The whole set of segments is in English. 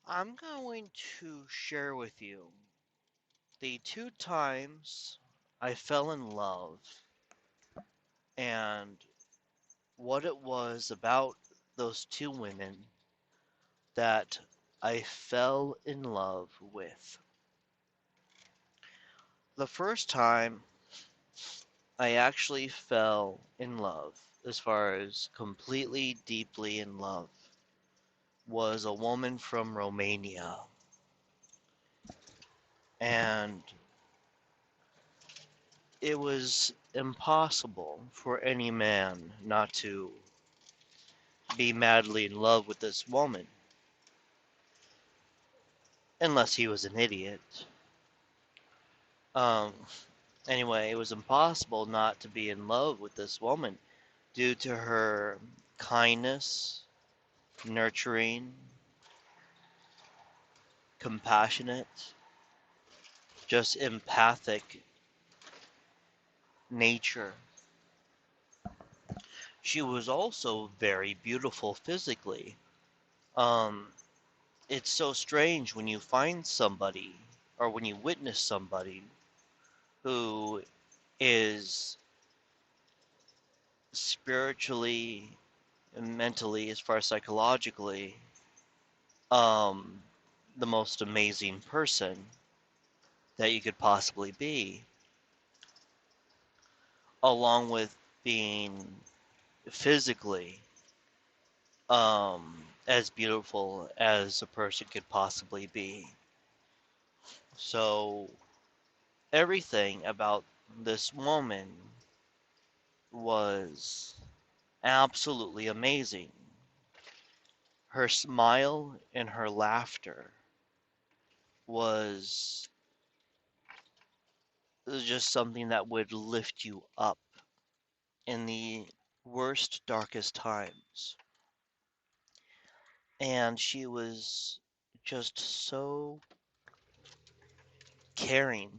I'm going to share with you the two times I fell in love and what it was about those two women that I fell in love with. The first time I actually fell in love, as far as completely, deeply in love, was a woman from Romania. And it was impossible for any man not to be madly in love with this woman, unless he was an idiot. Um, anyway, it was impossible not to be in love with this woman due to her kindness, nurturing, compassionate, just empathic nature. She was also very beautiful physically. Um, it's so strange when you find somebody or when you witness somebody who is spiritually and mentally, as far as psychologically, um, the most amazing person that you could possibly be, along with being physically as beautiful as a person could possibly be. So everything about this woman was absolutely amazing. Her smile and her laughter was just something that would lift you up in the worst, darkest times. And she was just so caring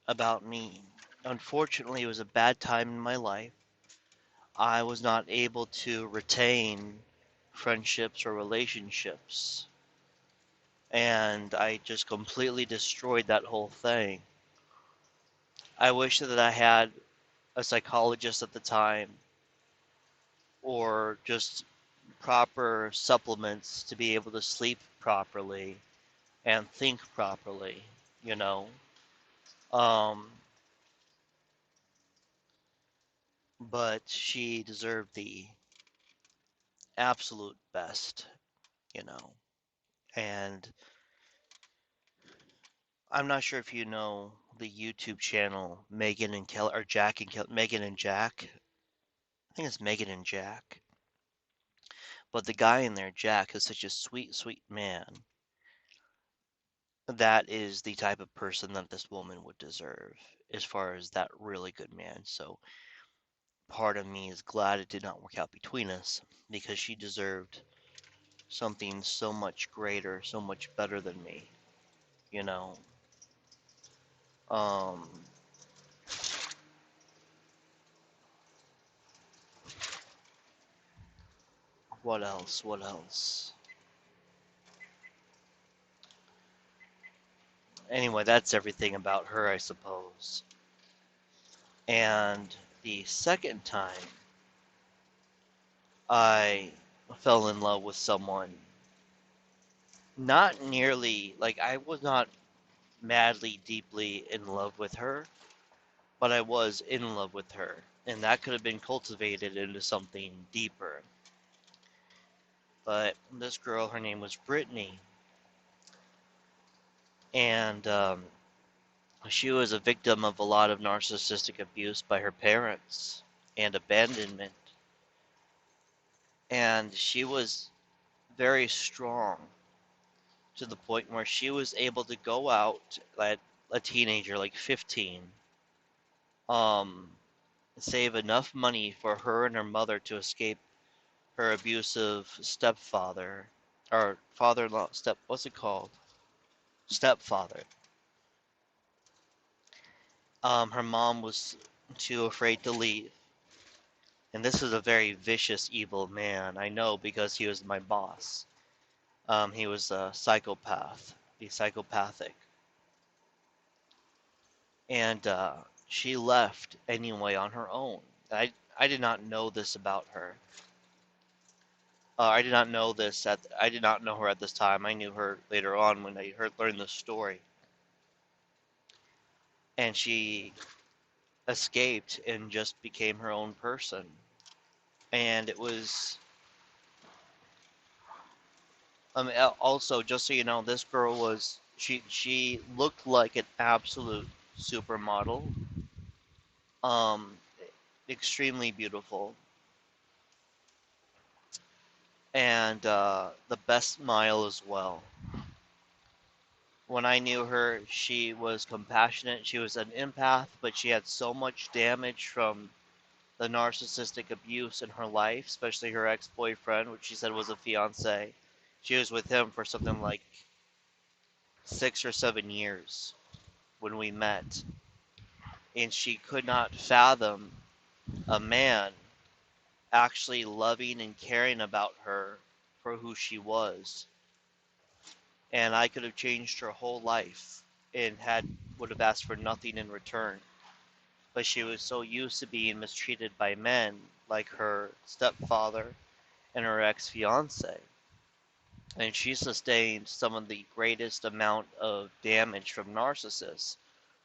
about me. Unfortunately, it was a bad time in my life. I was not able to retain friendships or relationships. And I just completely destroyed that whole thing. I wish that I had a psychologist at the time or just proper supplements to be able to sleep properly and think properly, you know. Um, but she deserved the absolute best, you know. And I'm not sure if you know the YouTube channel Megan and Kelly or Jack and Megan and Jack. I think it's Megan and Jack. But the guy in there, Jack, is such a sweet, sweet man. That is the type of person that this woman would deserve, as far as that really good man. So part of me is glad it did not work out between us because she deserved something so much greater, so much better than me, you know. Um, what else? What else? Anyway, that's everything about her, I suppose. And the second time I fell in love with someone, not nearly, like, I was not madly, deeply in love with her, but I was in love with her. And that could have been cultivated into something deeper. But this girl, her name was Brittany, and she was a victim of a lot of narcissistic abuse by her parents and abandonment. And she was very strong to the point where she was able to go out at a teenager, like 15, um, save enough money for her and her mother to escape her abusive stepfather or father-in-law, what's it called? Stepfather. Her mom was too afraid to leave. And this is a very vicious, evil man. I know because he was my boss. He was a psychopath, be psychopathic, and she left anyway on her own. I did not know this about her. I did not know her at this time. I knew her later on when I learned the story. And she escaped and just became her own person. And it was also, just so you know, this girl was she looked like an absolute supermodel. Um, Extremely beautiful, and the best smile as well. When I knew her, she was compassionate. She was an empath, but she had so much damage from the narcissistic abuse in her life, especially her ex-boyfriend, which she said was a fiance. She was with him for something like 6 or 7 years when we met, and she could not fathom a man actually loving and caring about her for who she was. And I could have changed her whole life and would have asked for nothing in return. But she was so used to being mistreated by men like her stepfather and her ex-fiance. And she sustained some of the greatest amount of damage from narcissists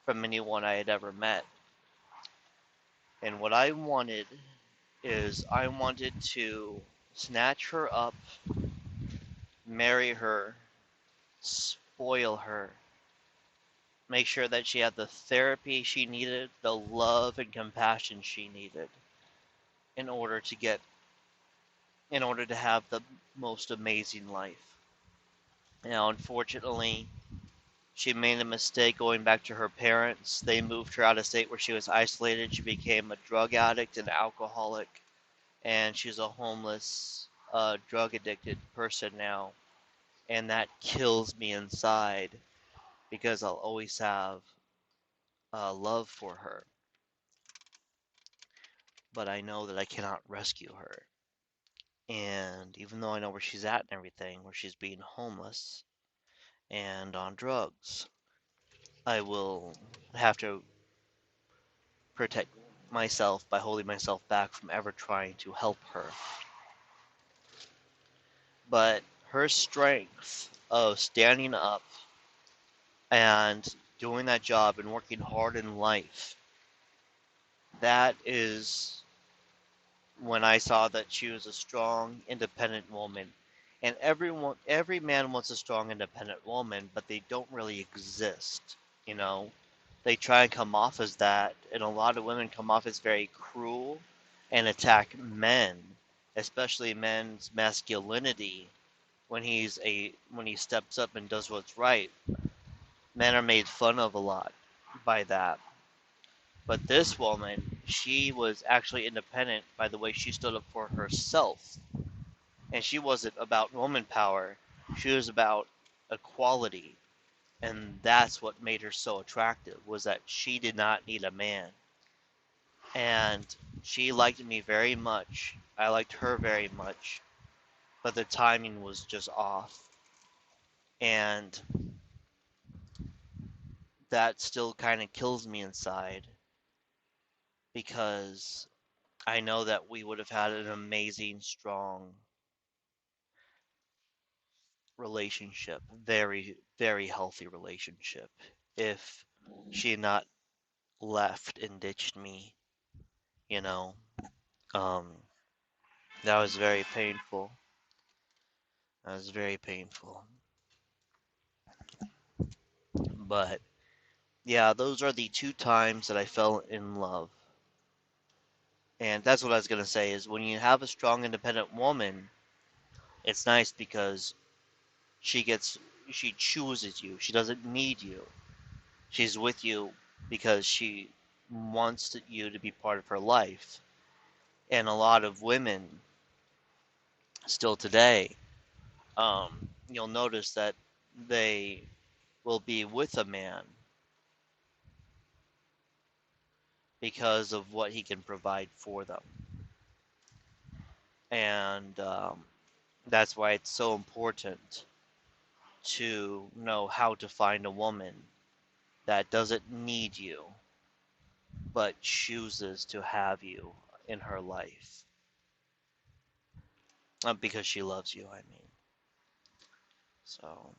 from anyone I had ever met. And what I wanted is I wanted to snatch her up, marry her, spoil her, make sure that she had the therapy she needed, the love and compassion she needed in order to get in order to have the most amazing life. Now, unfortunately, she made a mistake going back to her parents. They moved her out of state where she was isolated. She became a drug addict and alcoholic, and she's a homeless, drug addicted person now. And that kills me inside because I'll always have love for her. But I know that I cannot rescue her. And even though I know where she's at and everything, where she's being homeless and on drugs, I will have to protect myself by holding myself back from ever trying to help her. But her strength of standing up and doing that job and working hard in life, that is when I saw that she was a strong, independent woman. And every man wants a strong, independent woman, but they don't really exist, you know? They try and come off as that, and a lot of women come off as very cruel and attack men, especially men's masculinity when he steps up and does what's right. Men are made fun of a lot by that. But this woman, she was actually independent by the way she stood up for herself. And she wasn't about woman power, she was about equality. And that's what made her so attractive, was that she did not need a man. And she liked me very much. I liked her very much. But the timing was just off. And that still kind of kills me inside because I know that we would have had an amazing, strong relationship, very, very healthy relationship, if she had not left and ditched me, you know. Um, that was very painful. That was very painful. But yeah, those are the two times that I fell in love. And that's what I was gonna say is when you have a strong, independent woman, it's nice because she gets she chooses you. She doesn't need you. She's with you because she wants you to be part of her life. And a lot of women still today, you'll notice that they will be with a man because of what he can provide for them. And that's why it's so important to know how to find a woman that doesn't need you, but chooses to have you in her life. Because she loves you, I mean. So,